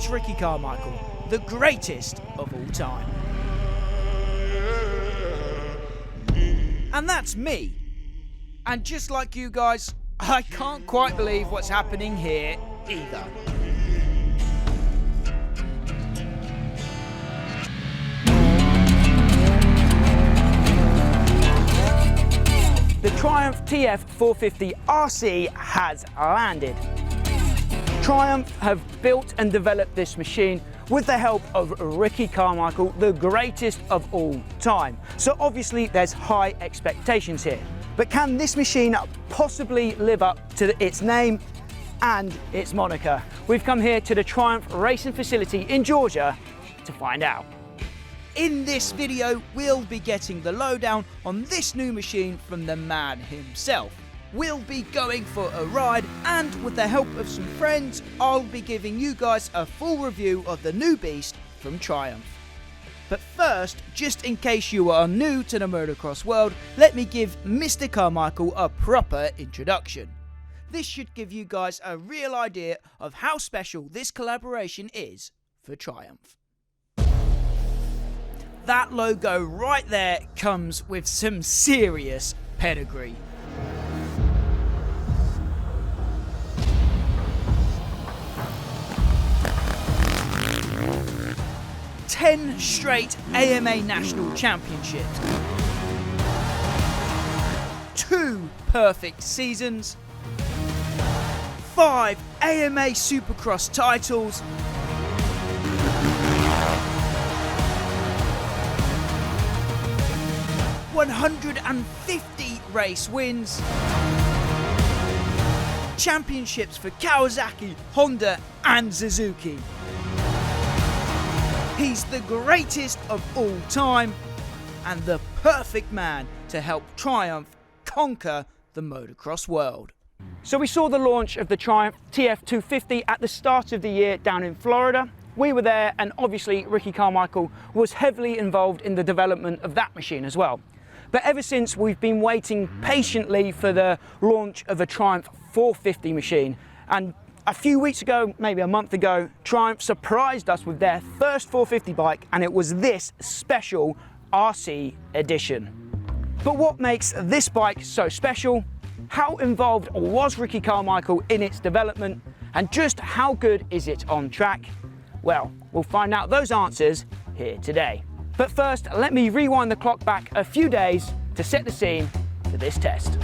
That's Ricky Carmichael, the greatest of all time. And that's me. And just like you guys, I can't quite believe what's happening here either. The Triumph TF450-RC has landed. Triumph have built and developed this machine with the help of Ricky Carmichael, the greatest of all time. So obviously there's high expectations here. But can this machine possibly live up to its name and its moniker? We've come here to the Triumph racing facility in Georgia to find out. In this video, we'll be getting the lowdown on this new machine from the man himself. We'll be going for a ride, and with the help of some friends, I'll be giving you guys a full review of the new beast from Triumph. But first, just in case you are new to the motocross world, let me give Mr. Carmichael a proper introduction. This should give you guys a real idea of how special this collaboration is for Triumph. That logo right there comes with some serious pedigree. Ten straight AMA National Championships, 2 perfect seasons, 5 AMA Supercross titles, 150 race wins, championships for Kawasaki, Honda and Suzuki. He's the greatest of all time and the perfect man to help Triumph conquer the motocross world. So we saw the launch of the Triumph TF250 at the start of the year down in Florida. We were there, and obviously Ricky Carmichael was heavily involved in the development of that machine as well. But ever since, we've been waiting patiently for the launch of a Triumph 450 machine. And a few weeks ago, maybe a month ago, Triumph surprised us with their first 450 bike, and it was this special RC edition. But what makes this bike so special? How involved was Ricky Carmichael in its development? And just how good is it on track? Well, we'll find out those answers here today. But first, let me rewind the clock back a few days to set the scene for this test.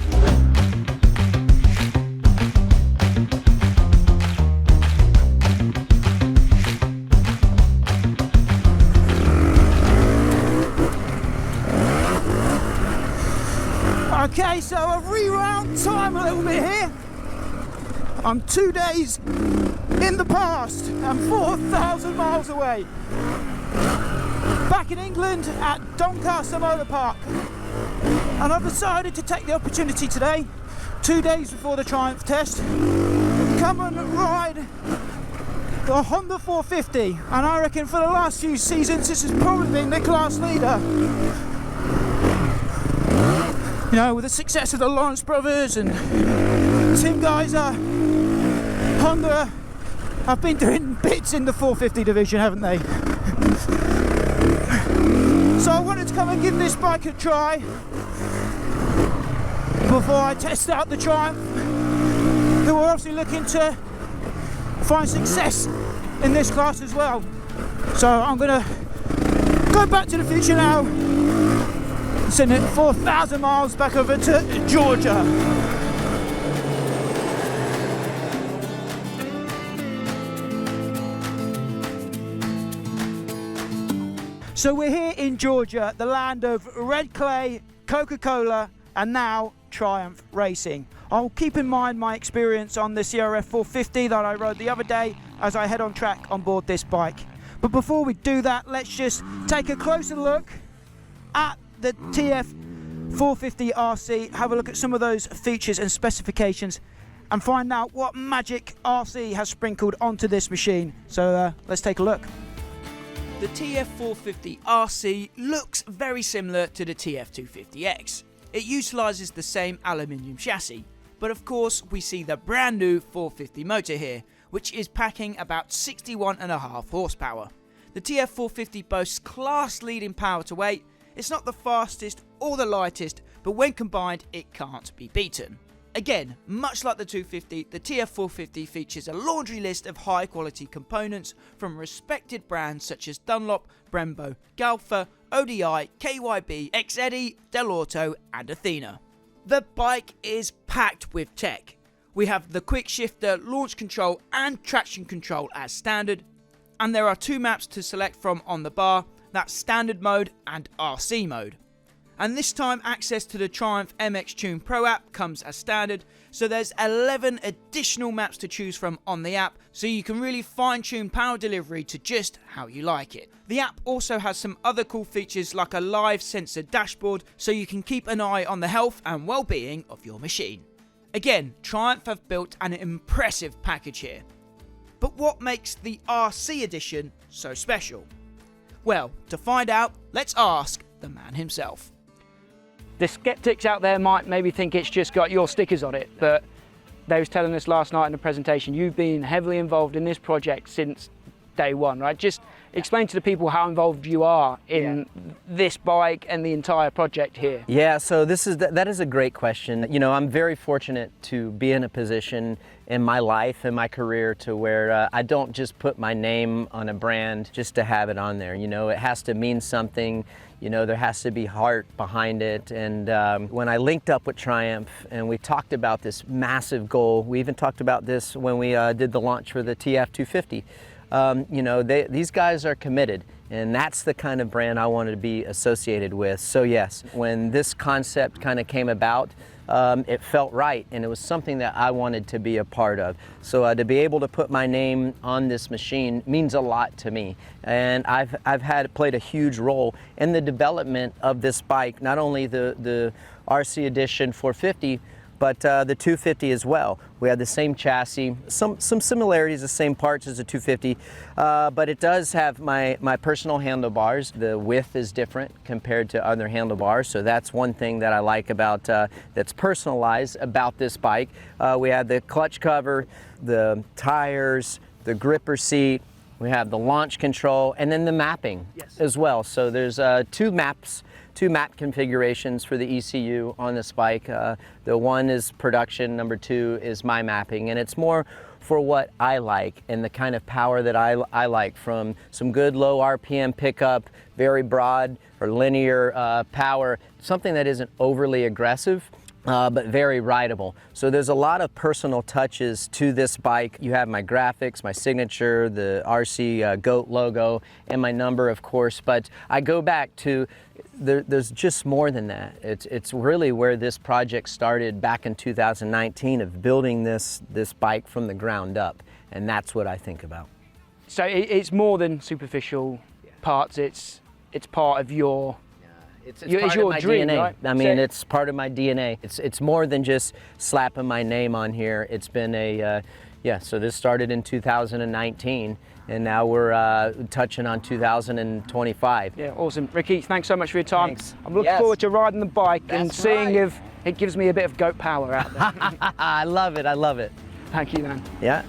Okay, so I've rewound time a little bit here. I'm 2 days in the past and 4,000 miles away. Back in England at Doncaster Motor Park. And I've decided to take the opportunity today, 2 days before the Triumph test, come and ride the Honda 450. And I reckon for the last few seasons, this has probably been the class leader. You know, with the success of the Lawrence brothers and Tim Geiser, Honda have been doing bits in the 450 division, haven't they? So I wanted to come and give this bike a try before I test out the Triumph, who are obviously looking to find success in this class as well. So I'm going to go back to the future now, send it 4,000 miles back over to Georgia. So we're here in Georgia, the land of red clay, Coca-Cola, and now Triumph Racing. I'll keep in mind my experience on the CRF 450 that I rode the other day as I head on track on board this bike. But before we do that, let's just take a closer look at the TF450-RC, have a look at some of those features and specifications, and find out what magic RC has sprinkled onto this machine. So let's take a look. The TF450-RC looks very similar to the TF250X. It utilises the same aluminium chassis, but of course we see the brand new 450 motor here, which is packing about 61.5 horsepower. The TF450 boasts class-leading power to weight. It's not the fastest or the lightest, but when combined, it can't be beaten. Again, much like the 250, the TF450 features a laundry list of high-quality components from respected brands such as Dunlop, Brembo, Galfa, ODI, KYB, X-Eddy, Dell'Orto and Athena. The bike is packed with tech. We have the quick shifter, launch control and traction control as standard, and there are 2 maps to select from on the bar, that's standard mode and RC mode. And this time access to the Triumph MX Tune Pro app comes as standard, so there's 11 additional maps to choose from on the app, so you can really fine-tune power delivery to just how you like it. The app also has some other cool features like a live sensor dashboard, so you can keep an eye on the health and well-being of your machine. Again, Triumph have built an impressive package here. But what makes the RC edition so special? Well, to find out, let's ask the man himself. The skeptics out there might maybe think it's just got your stickers on it, but they was telling us last night in the presentation, you've been heavily involved in this project since day one, right? Just explain to the people how involved you are in this bike and the entire project here. Yeah, so that is a great question. You know, I'm very fortunate to be in a position in my life and my career to where I don't just put my name on a brand just to have it on there. You know, it has to mean something. You know, there has to be heart behind it. And when I linked up with Triumph and we talked about this massive goal, we even talked about this when we did the launch for the TF250. You know, these guys are committed, and that's the kind of brand I wanted to be associated with. So yes, when this concept kind of came about, it felt right, and it was something that I wanted to be a part of. So to be able to put my name on this machine means a lot to me, and I've played a huge role in the development of this bike, not only the RC Edition 450, but the 250 as well. We had the same chassis, some similarities, the same parts as the 250, but it does have my personal handlebars. The width is different compared to other handlebars, so that's one thing that I like about, that's personalized about this bike. We had the clutch cover, the tires, the gripper seat, we have the launch control, and then the mapping as well. So there's two map configurations for the ECU on this bike. The one is production, number 2 is my mapping, and it's more for what I like and the kind of power that I like, from some good low RPM pickup, very broad or linear power, something that isn't overly aggressive, but very rideable. So there's a lot of personal touches to this bike. You have my graphics, my signature, the RC GOAT logo, and my number, of course, but I go back to there's just more than that. It's really where this project started back in 2019, of building this bike from the ground up, and that's what I think about. So it's more than superficial parts, it's part of your It's part of my dream, DNA. right? I mean, it's part of my DNA. It's more than just slapping my name on here. It's been a, so this started in 2019, and now we're touching on 2025. Yeah, awesome. Ricky, thanks so much for your time. Thanks. I'm looking forward to riding the bike and seeing if it gives me a bit of goat power out there. I love it, I love it. Thank you, man. Yeah.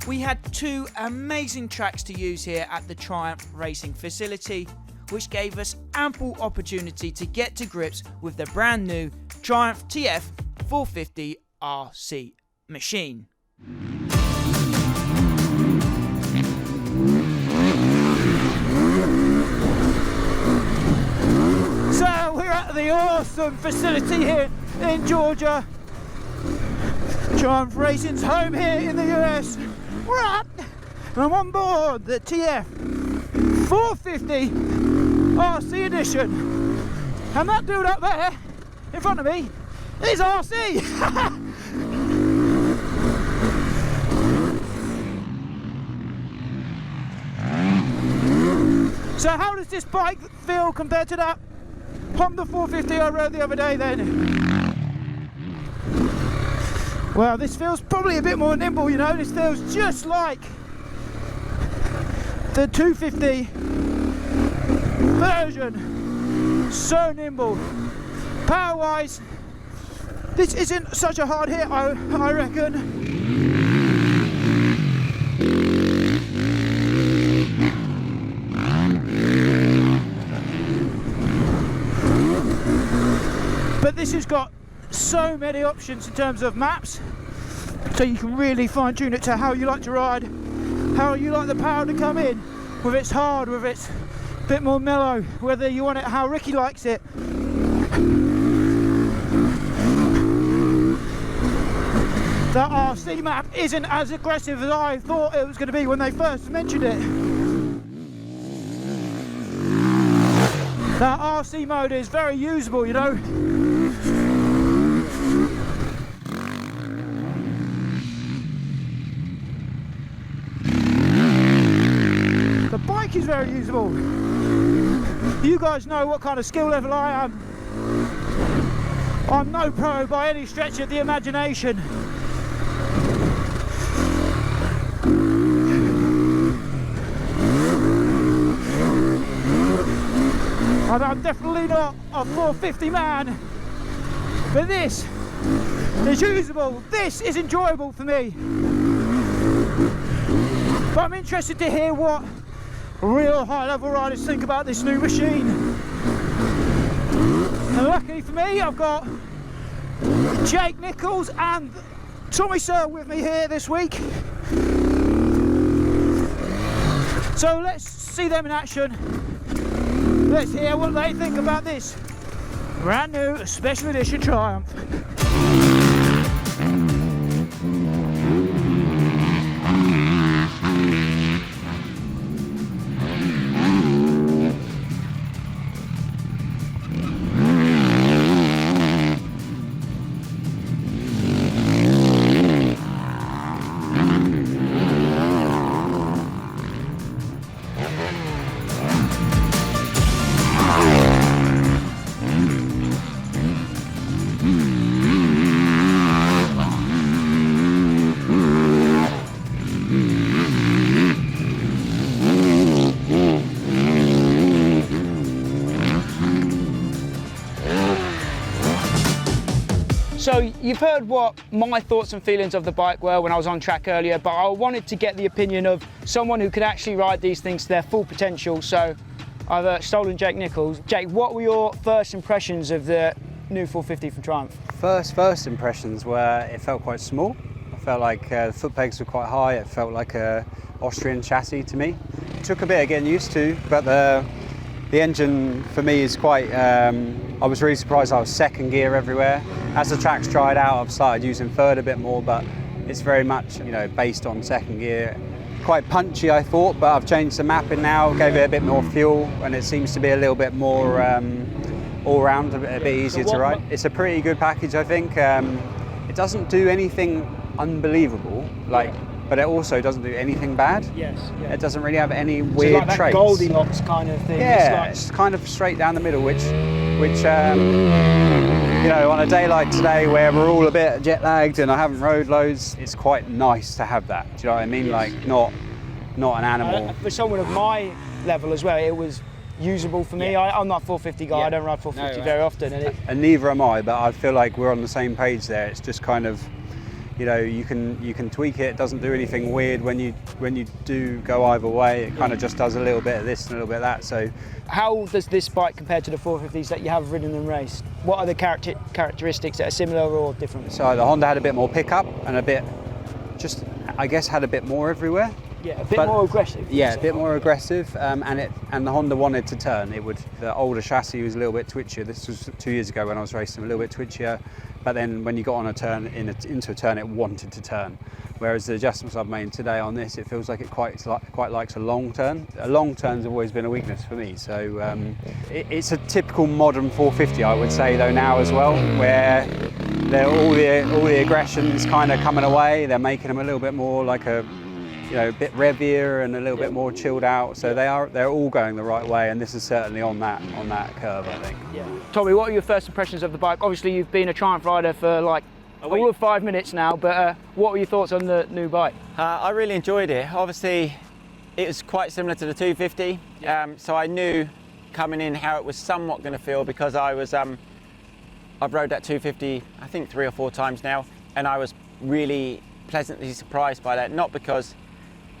We had 2 amazing tracks to use here at the Triumph Racing facility, which gave us ample opportunity to get to grips with the brand new Triumph TF450-RC machine. So we're at the awesome facility here in Georgia. Triumph Racing's home here in the US. We're up. I'm on board the TF450-RC edition. And that dude up there in front of me is RC. this bike feel compared to that Honda 450 I rode the other day then? Well, this feels probably a bit more nimble, you know. This feels just like the 250 version. So nimble. Power wise, this isn't such a hard hit, I reckon. But this has got so many options in terms of maps, so you can really fine tune it to how you like to ride, how you like the power to come in, whether it's hard, whether it's a bit more mellow, whether you want it how Ricky likes it. The RC map isn't as aggressive as I thought it was going to be when they first mentioned it. That RC mode is very usable, you know. The bike is very usable. You guys know what kind of skill level I am. I'm no pro by any stretch of the imagination. And I'm definitely not a 450 man, but this is usable, this is enjoyable for me. But I'm interested to hear what real high level riders think about this new machine. And luckily for me, I've got Jake Nicholls and Tommy Searle with me here this week. So let's see them in action. Let's hear what they think about this brand new special edition Triumph. So you've heard what my thoughts and feelings of the bike were when I was on track earlier, but I wanted to get the opinion of someone who could actually ride these things to their full potential. So I've stolen Jake Nicholls. Jake, what were your first impressions of the new 450 from Triumph? First impressions were it felt quite small. I felt like the foot pegs were quite high. It felt like a Austrian chassis to me. It took a bit of getting used to, but the engine for me is quite, I was really surprised I was second gear everywhere. As the track's dried out, I've started using third a bit more, but it's very much, you know, based on second gear. Quite punchy, I thought, but I've changed the mapping now, gave it a bit more fuel, and it seems to be a little bit more all-round, a bit easier to ride. It's a pretty good package, I think. It doesn't do anything unbelievable, but it also doesn't do anything bad. Yes. Yeah. It doesn't really have any weird like that traits. Goldilocks kind of thing. Yeah, it's kind of straight down the middle, which you know, on a day like today where we're all a bit jet lagged and I haven't rode loads, it's quite nice to have that. Do you know what I mean? Yes. Like not an animal. For someone of my level as well, it was usable for me. Yeah. I'm not a 450 guy. Yeah. I don't ride 450 very often, And neither am I, but I feel like we're on the same page there. It's just kind of, you know, you can tweak it. It doesn't do anything weird when you do go either way. It kind of just does a little bit of this and a little bit of that. So, how does this bike compare to the 450s that you have ridden and raced? What are the characteristics that are similar or different? So the Honda had a bit more pickup and a bit, just I guess had a bit more everywhere. Yeah, a bit more aggressive. Yeah, a bit more aggressive, and the Honda wanted to turn. The older chassis was a little bit twitchier. This was 2 years ago when I was racing, a little bit twitchier. But then when you got on a turn, into a turn, it wanted to turn. Whereas the adjustments I've made today on this, it feels like it quite likes a long turn. A long turn's always been a weakness for me. So it's a typical modern 450, I would say, though now as well, where all the aggression's kind of coming away. They're making them a little bit more like a you know, a bit revier and a little bit more chilled out. So they're all going the right way, and this is certainly on that curve, I think. Yeah. Tommy, what are your first impressions of the bike? Obviously, you've been a Triumph rider for like all of 5 minutes now, but what were your thoughts on the new bike? I really enjoyed it. Obviously, it was quite similar to the 250, so I knew coming in how it was somewhat going to feel, because I've rode that 250 I think 3 or 4 times now, and I was really pleasantly surprised by that. Not because,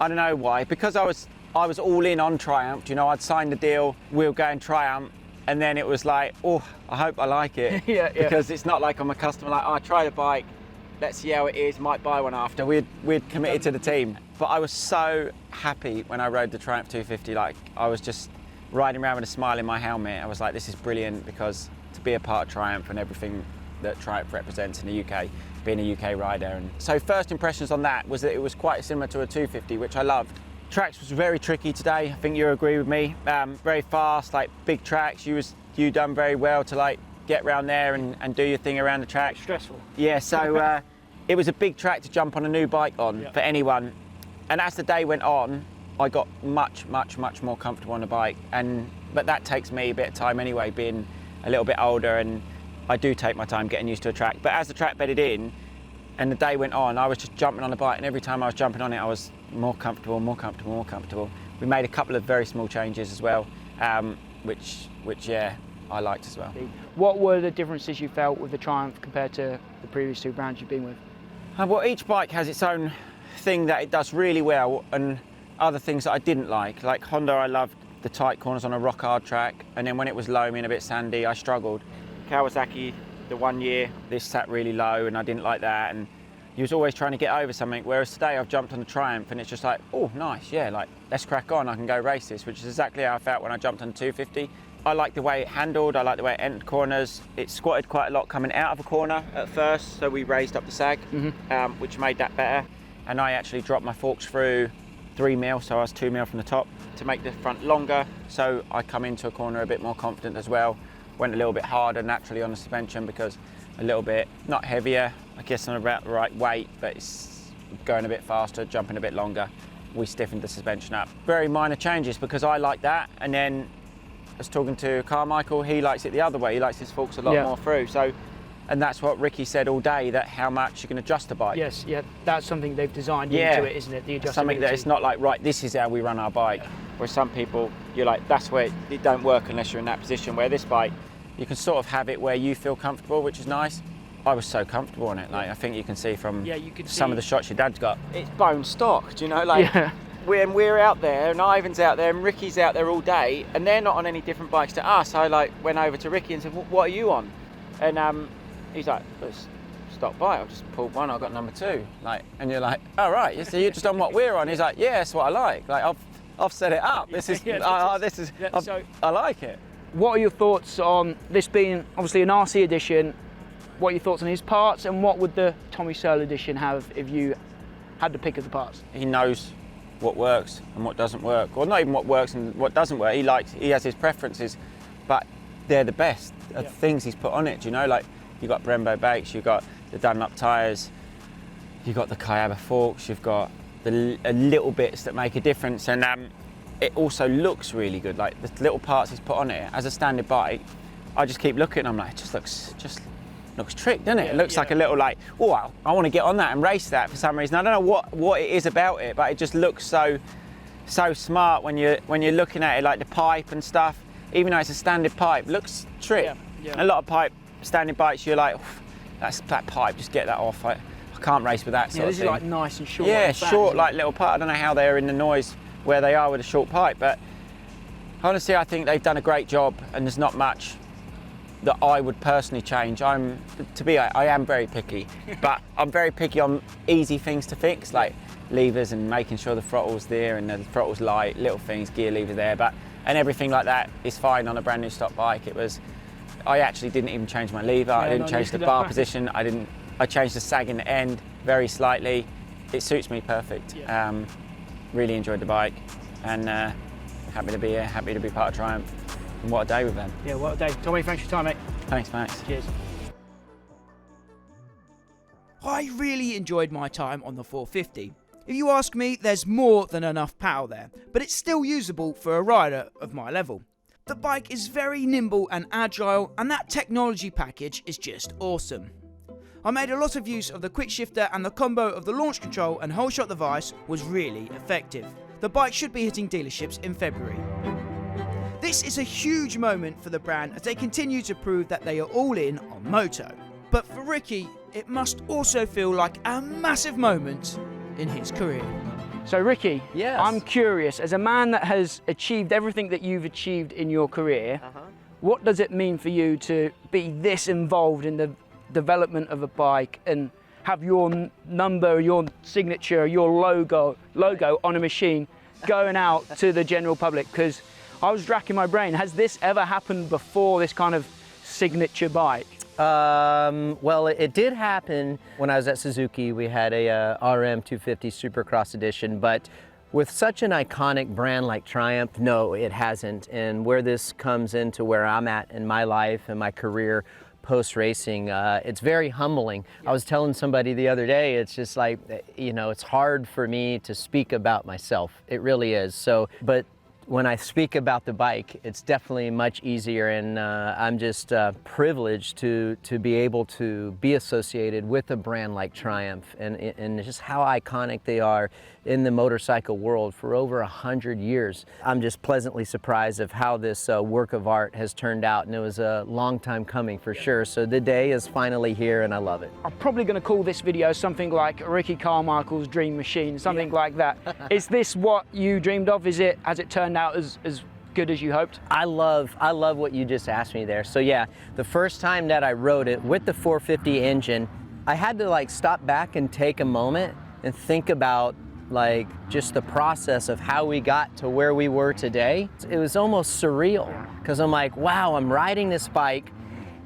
I don't know why, because I was all in on Triumph. You know, I'd signed the deal, we were going Triumph, and then it was like, oh, I hope I like it. Because it's not like I'm a customer, like, oh, I tried a bike, let's see how it is, might buy one after. We'd committed to the team. But I was so happy when I rode the Triumph 250. Like, I was just riding around with a smile in my helmet. I was like, this is brilliant, because to be a part of Triumph and everything that Triumph represents in the UK, being a UK rider. And so first impressions on that was that it was quite similar to a 250, which I loved. Tracks was very tricky today. I think you agree with me. Very fast, like big tracks. You done very well to like get around there and do your thing around the track. Stressful. Yeah, so it was a big track to jump on a new bike on for anyone. And as the day went on, I got much more comfortable on the bike. But that takes me a bit of time anyway, being a little bit older, and I do take my time getting used to a track. But as the track bedded in and the day went on, I was just jumping on the bike, and every time I was jumping on it, I was more comfortable. We made a couple of very small changes as well, which yeah, I liked as well. What were the differences you felt with the Triumph compared to the previous 2 brands you've been with? Well, each bike has its own thing that it does really well, and other things that I didn't like. Like Honda, I loved the tight corners on a rock hard track, and then when it was loamy and a bit sandy, I struggled. Kawasaki, the 1 year, this sat really low and I didn't like that, and you was always trying to get over something, whereas today I've jumped on the Triumph and it's just like, oh nice, yeah, like let's crack on, I can go race this, which is exactly how I felt when I jumped on the 250. I like the way it handled, I like the way it entered corners. It squatted quite a lot coming out of a corner at first, so we raised up the sag, which made that better. And I actually dropped my forks through 3 mil, so I was 2 mil from the top, to make the front longer, so I come into a corner a bit more confident as well. Went a little bit harder naturally on the suspension, because a little bit, not heavier, I guess I'm about the right weight, but it's going a bit faster, jumping a bit longer. We stiffened the suspension up. Very minor changes, because I like that, and then I was talking to Carmichael, he likes it the other way, he likes his forks a lot more through. So, and that's what Ricky said all day, that how much you can adjust the bike. Yes, yeah, that's something they've designed into it, isn't it? The adjustability. Something that it's not like, right, this is how we run our bike. Where some people, you're like, that's where it don't work unless you're in that position. Where this bike, you can sort of have it where you feel comfortable, which is nice. I was so comfortable on it. Like, I think you can see from some of the shots your dad's got. It's bone stock, do you know? Like, when we're out there, and Ivan's out there, and Ricky's out there all day, and they're not on any different bikes to us. I like went over to Ricky and said, what are you on? And he's like, it's stock bike. I just pulled one. I got number 2. Like, and you're like, oh right, so you're just on what we're on. He's like, yeah, that's what I like. Like, I've set it up. This is, I like it. What are your thoughts on this being obviously an RC edition? What are your thoughts on his parts, and what would the Tommy Searle edition have if you had the pick of the parts? He knows what works and what doesn't work, or not even what works and what doesn't work. He has his preferences, but they're the best things he's put on it. You know, like you've got Brembo brakes, you've got the Dunlop tyres, you've got the Kayaba forks, you've got the little bits that make a difference, and it also looks really good. Like the little parts he's put on it as a standard bike, I just keep looking. I'm like, it just looks tricked, doesn't it? It looks like a little like, oh, I want to get on that and race that for some reason. I don't know what it is about it, but it just looks so smart when you're looking at it, like the pipe and stuff. Even though it's a standard pipe, looks tricked. A lot of standard bikes, you're like, that pipe, just get that off. I can't race with that sort of thing. This is like nice and short. Yeah, short, like little pipe. I don't know how they're in the noise where they are with a short pipe, but honestly, I think they've done a great job, and there's not much that I would personally change. I am very picky, but I'm very picky on easy things to fix, like levers and making sure the throttle's there and the throttle's light, little things, gear lever there, and everything like that is fine on a brand new stock bike. I actually didn't even change my lever, I didn't change the bar position, I changed the sag in the end very slightly. It suits me perfect. Really enjoyed the bike, and happy to be here, happy to be part of Triumph. And what a day with them. Yeah, what a day. Tommy, thanks for your time, mate. Thanks, Max. Cheers. I really enjoyed my time on the 450. If you ask me, there's more than enough power there, but it's still usable for a rider of my level. The bike is very nimble and agile, and that technology package is just awesome. I made a lot of use of the quick shifter, and the combo of the launch control and whole shot device was really effective. The bike should be hitting dealerships in February. This is a huge moment for the brand as they continue to prove that they are all in on moto. But for Ricky, it must also feel like a massive moment in his career. So Ricky, yes. I'm curious, as a man that has achieved everything that you've achieved in your career, what does it mean for you to be this involved in the development of a bike and have your number, your signature, your logo on a machine going out to the general public? Because I was racking my brain, has this ever happened before, this kind of signature bike? Well, it did happen when I was at Suzuki. We had a RM 250 Supercross edition, but with such an iconic brand like Triumph, no, it hasn't. And where this comes into where I'm at in my life and my career post-racing, it's very humbling. I was telling somebody the other day, it's just like, you know, it's hard for me to speak about myself. It really is. So, but when I speak about the bike, it's definitely much easier, and I'm just privileged to be able to be associated with a brand like Triumph and just how iconic they are in the motorcycle world for over 100 years. I'm just pleasantly surprised of how this work of art has turned out, and it was a long time coming for sure. So the day is finally here and I love it. I'm probably going to call this video something like Ricky Carmichael's dream machine, something like that. Is this what you dreamed of? Has it turned out as good as you hoped? I love what you just asked me there. So yeah, the first time that I rode it with the 450 engine, I had to like stop back and take a moment and think about like just the process of how we got to where we were today. It was almost surreal because I'm like, wow, I'm riding this bike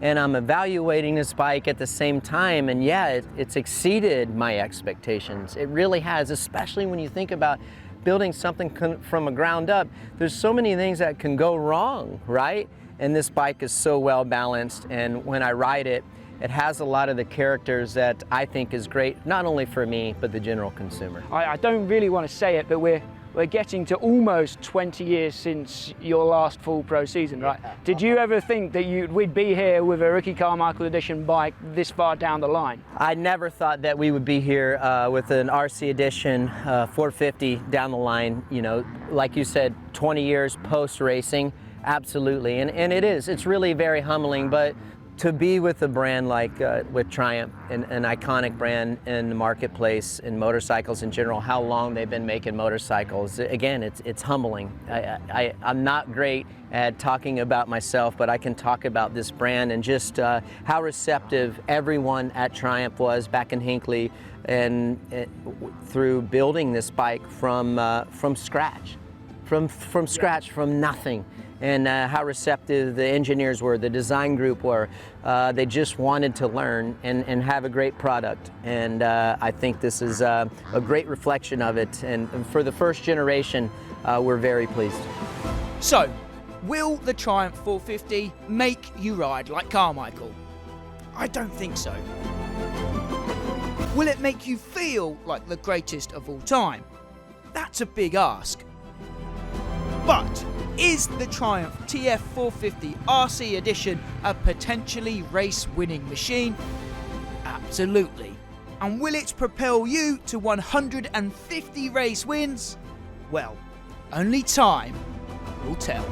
and I'm evaluating this bike at the same time, and yeah, it's exceeded my expectations. It really has, especially when you think about building something from a ground up. There's so many things that can go wrong, right? And this bike is so well balanced, and when I ride it, it has a lot of the characters that I think is great, not only for me, but the general consumer. I don't really want to say it, but we're getting to almost 20 years since your last full pro season, right? Did you ever think that we'd be here with a Ricky Carmichael edition bike this far down the line? I never thought that we would be here with an RC edition 450 down the line. You know, like you said, 20 years post racing, absolutely, and it is. It's really very humbling, but to be with a brand like with Triumph, an iconic brand in the marketplace, in motorcycles in general, how long they've been making motorcycles, again, it's humbling. I'm not great at talking about myself, but I can talk about this brand and just how receptive everyone at Triumph was back in Hinckley, and through building this bike from scratch, from nothing. And how receptive the engineers were, the design group were. They just wanted to learn and have a great product. And I think this is a great reflection of it. And for the first generation, we're very pleased. So, will the Triumph 450 make you ride like Carmichael? I don't think so. Will it make you feel like the greatest of all time? That's a big ask. But is the Triumph TF450-RC edition a potentially race-winning machine? Absolutely. And will it propel you to 150 race wins? Well, only time will tell.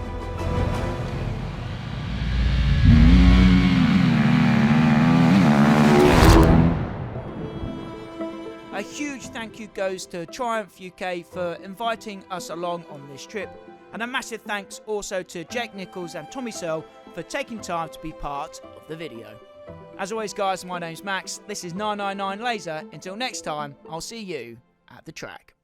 A huge thank you goes to Triumph UK for inviting us along on this trip. And a massive thanks also to Jake Nicholls and Tommy Searle for taking time to be part of the video. As always guys, my name's Max, this is 999 Laser. Until next time, I'll see you at the track.